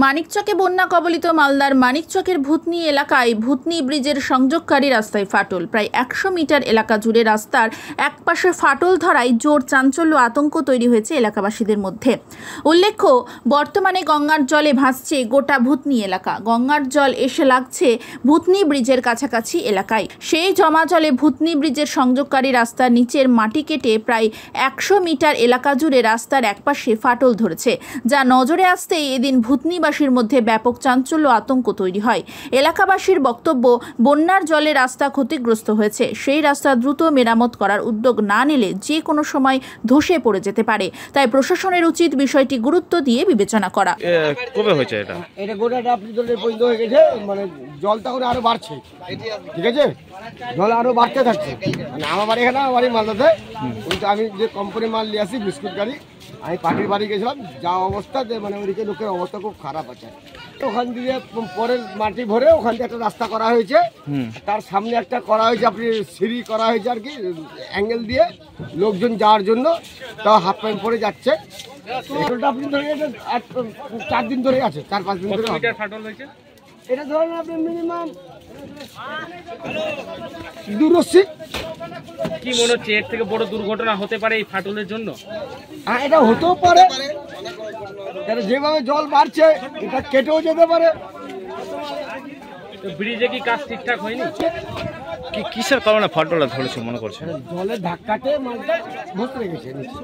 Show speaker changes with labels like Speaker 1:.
Speaker 1: মানিকচকে বন্যা কবলিত মালদার মানিকচকের ভূতনি এলাকায় ভূতনি ব্রিজের সংযোগকারী রাস্তায় ফাটল। প্রায় 100 মিটার এলাকা জুড়ে রাস্তার একপাশে ফাটল ধরায় জোর চাঞ্চল্য আতঙ্ক তৈরি হয়েছে এলাকাবাসীদের মধ্যে। উল্লেখ্য, বর্তমানে গঙ্গার জলে ভাসছে গোটা ভূতনি এলাকা। গঙ্গার জল এসে লাগছে ভূতনি ব্রিজের কাছাকাছি এলাকায়। সেই জমা জলে ভূতনি ব্রিজের সংযোগকারী রাস্তার নিচের মাটি কেটে প্রায় 100 মিটার এলাকা জুড়ে রাস্তার একপাশে ফাটল ধরেছে, যা নজরে আসতেই এদিন ভূতনিবাসীর মধ্যে ব্যাপক চাঞ্চল্য আতঙ্ক তৈরি হয়। এলাকাবাসীর বক্তব্য, বন্যার জলে রাস্তা ক্ষতিগ্রস্ত হয়েছে। সেই রাস্তা দ্রুত মেরামত করার উদ্যোগ না নিলে যে কোনো সময় ধসে পড়ে যেতে পারে। তাই প্রশাসনের উচিত বিষয়টি গুরুত্ব দিয়ে বিবেচনা করা।
Speaker 2: কবে হয়েছে এটা গোটাটা আপনি পরিণত হয়ে গেছে, মানে জল তখন আরো বাড়ছে, ঠিক আছে, জল আরো বাড়তে থাকছে। মানে আমার বাড়ি এখানে, আমার বাড়ি মালদাতে, কিন্তু আমি যে কোম্পানি মাল নিয়ে আসি বিস্কুট গাড়ি, আমি পাখির বাড়ি গেছিলাম, যা অবস্থাতে মানে ওইদিকে লোকের অবস্থা খুব খারাপ আছে। ওখান দিয়ে পরের মাটি ভরে ওখান থেকে একটা রাস্তা করা হয়েছে, তার সামনে একটা করা হয়েছে, আপনি সিঁড়ি করা হয়েছে আর কি, অ্যাঙ্গেল দিয়ে লোকজন যাওয়ার জন্য, তাও হাফ প্যান্ট পরে যাচ্ছে। আপনি ধরে 4 দিন ধরে আছে, 4-5 দিন ধরে ফাটল হয়েছে। এটা ধরেন আপনি মিনিমাম 280।
Speaker 3: কি মনে হচ্ছে এর থেকে বড় দুর্ঘটনা হতে পারে এই ফাটলের জন্য?
Speaker 2: হ্যাঁ, এটা হতেও পারে, যেভাবে জল বাড়ছে এটা কেটেও যেতে পারে।
Speaker 3: ব্রিজে কি কাজ ঠিকঠাক হয়নি?
Speaker 4: কিসের কারণে ফাটলটা ধরেছে মনে করছে?
Speaker 2: জলের ধাক্কাতে মালটা বসে গেছে নিচে।